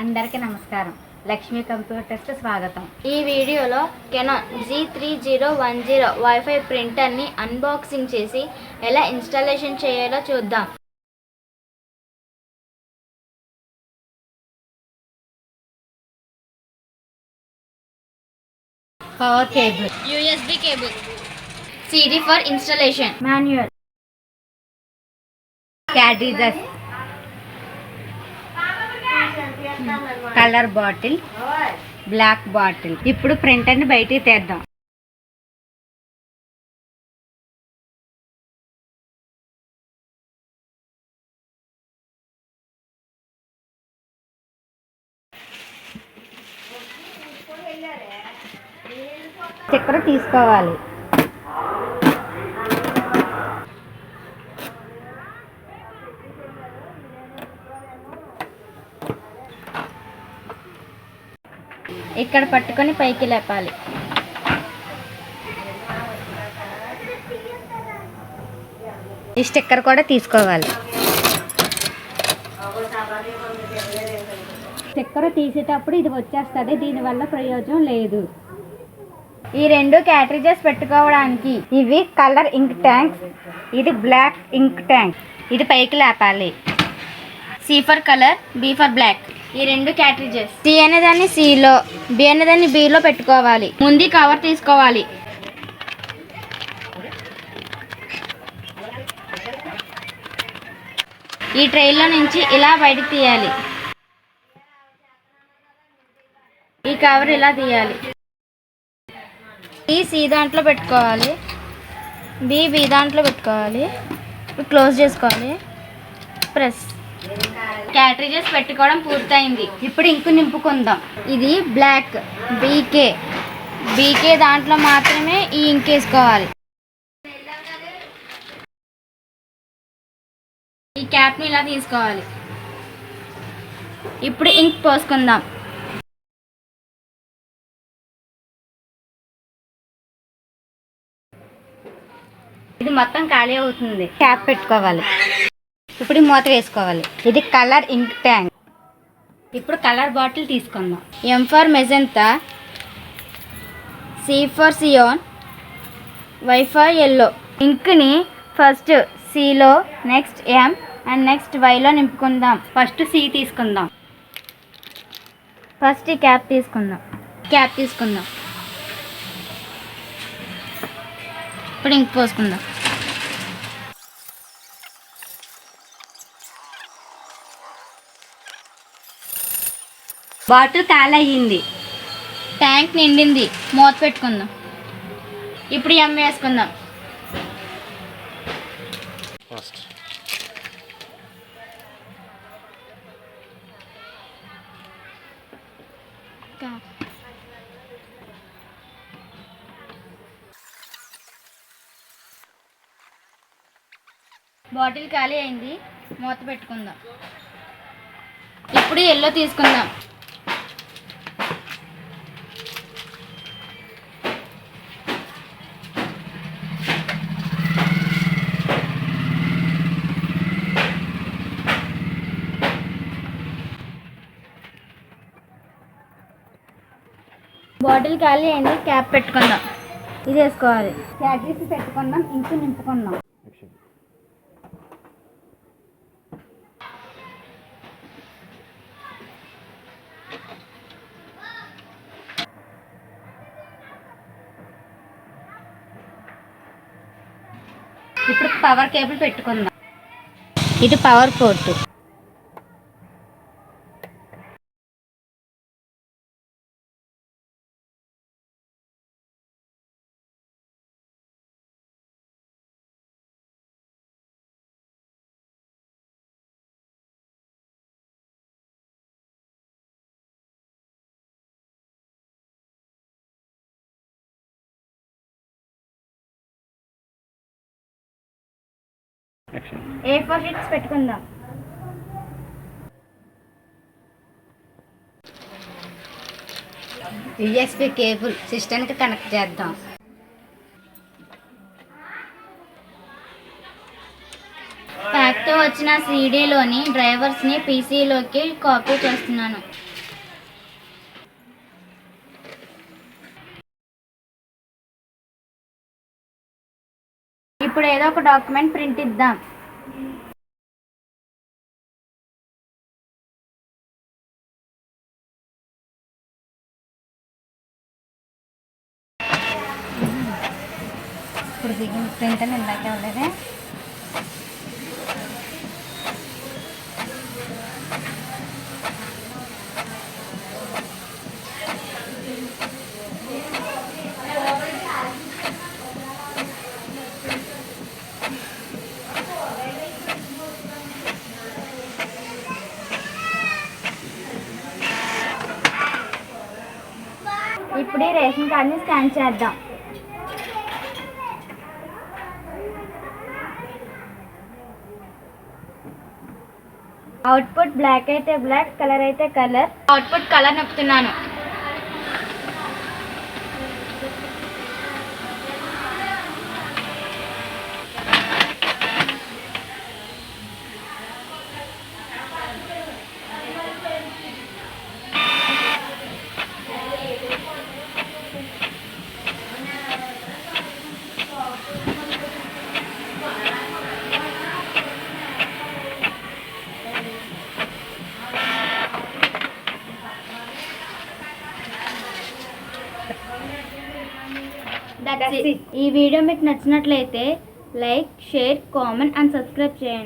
అందరికీ నమస్కారం. లక్ష్మీ కంప్యూటర్స్ కి స్వాగతం. ఈ వీడియోలో కెనాన్ g3010 వైఫై ప్రింటర్ని అన్బాక్సింగ్ చేసి ఎలా ఇన్స్టాలేషన్ చేయాలో చూద్దాం. Power cable, USB cable, CD for installation, manual, cartridges, colour bottle, black bottle. ఇప్పుడు ప్రింటర్ని బయటికి తీద్దాం. చక్కెర తీసుకోవాలి. ఇక్కడ పట్టుకొని పైకి లేపాలి. ఈ స్టిక్కర్ కూడా తీసుకోవాలి. స్టిక్కర్ తీసేటప్పుడు ఇది వచ్చేస్తుంది, దీనివల్ల ప్రయోజనం లేదు. ఈ రెండు క్యాట్రిజెస్ పెట్టుకోవడానికి ఇవి కలర్ ఇంక్ ట్యాంక్స్, ఇది బ్లాక్ ఇంక్ ట్యాంక్. ఇది పైకి లేపాలి. C for colour, B for black. ఈ రెండు క్యాట్రిజెస్ C అనేదాన్ని Cలో, B అనేదాన్ని Bలో పెట్టుకోవాలి. ముందు కవర్ తీసుకోవాలి. ఈ ట్రైలో నుంచి ఇలా బయటకు తీయాలి. ఈ కవర్ ఇలా తీయాలి. C దాంట్లో పెట్టుకోవాలి, B దాంట్లో పెట్టుకోవాలి. క్లోజ్ చేసుకోవాలి. ప్రెస్. క్యాట్రిజెస్ పెట్టుకోవడం పూర్తయింది. ఇప్పుడు ఇంకు నింపుకుందాం. ఇది బ్లాక్, బీకే దాంట్లో మాత్రమే ఈ ఇంక్ వేసుకోవాలి. ఈ క్యాప్ని ఇలా తీసుకోవాలి. ఇప్పుడు ఇంక్ పోసుకుందాం. ఇది మొత్తం ఖాళీ అవుతుంది. క్యాప్ పెట్టుకోవాలి. ఇప్పుడు మూత వేసుకోవాలి. ఇది కలర్ ఇంక్ ట్యాంక్. ఇప్పుడు కలర్ బాటిల్ తీసుకుందాం. M for magenta, C for cyan, Y for yellow. ఇంక్ని ఫస్ట్ Cలో, నెక్స్ట్ M అండ్ నెక్స్ట్ Yలో నింపుకుందాం. ఫస్ట్ C తీసుకుందాం. ఫస్ట్ ఈ క్యాప్ తీసుకుందాం. ఇప్పుడు ఇంక్ పోసుకుందాం. బాటిల్ ఖాళీ అయ్యింది. ట్యాంక్ నిండింది. మూత పెట్టుకుందాం. ఇప్పుడు M వేసుకుందాం. బాటిల్ ఖాళీ అయింది. మూత పెట్టుకుందాం. ఇప్పుడు ఎల్లో తీసుకుందాం. బాటిల్ ఖాళీ అయింది. క్యాప్ పెట్టుకుందాం. ఇది వేసుకోవాలి. క్యాట్రిజ్ పెట్టుకుందాం. ఇంకు నింపుకుందాం. ఇప్పుడు పవర్ కేబుల్ పెట్టుకుందాం. ఇది power port. A for sheets పెట్టుకుందాం. USB కేబుల్ సిస్టమ్కి కనెక్ట్ చేద్దాం. ప్యాక్తో వచ్చిన సీడీలోని డ్రైవర్స్ని పీసీలోకి కాపీ చేస్తున్నాను. ఇప్పుడు ఏదో ఒక డాక్యుమెంట్ ప్రింట్ ఇద్దాం. ఇప్పుడు దిగి ప్రింట్ అని ఇందాకే ఉండేది. ఇప్పుడు ఈ రేషన్ కార్డ్ని స్కాన్ చేద్దాం. అవుట్పుట్ బ్లాక్ అయితే బ్లాక్, కలర్ అయితే కలర్. అవుట్పుట్ కలర్ నొక్కుతున్నాను. ఈ వీడియో మీకు నచ్చినట్లయితే like, share, comment and subscribe చేయండి.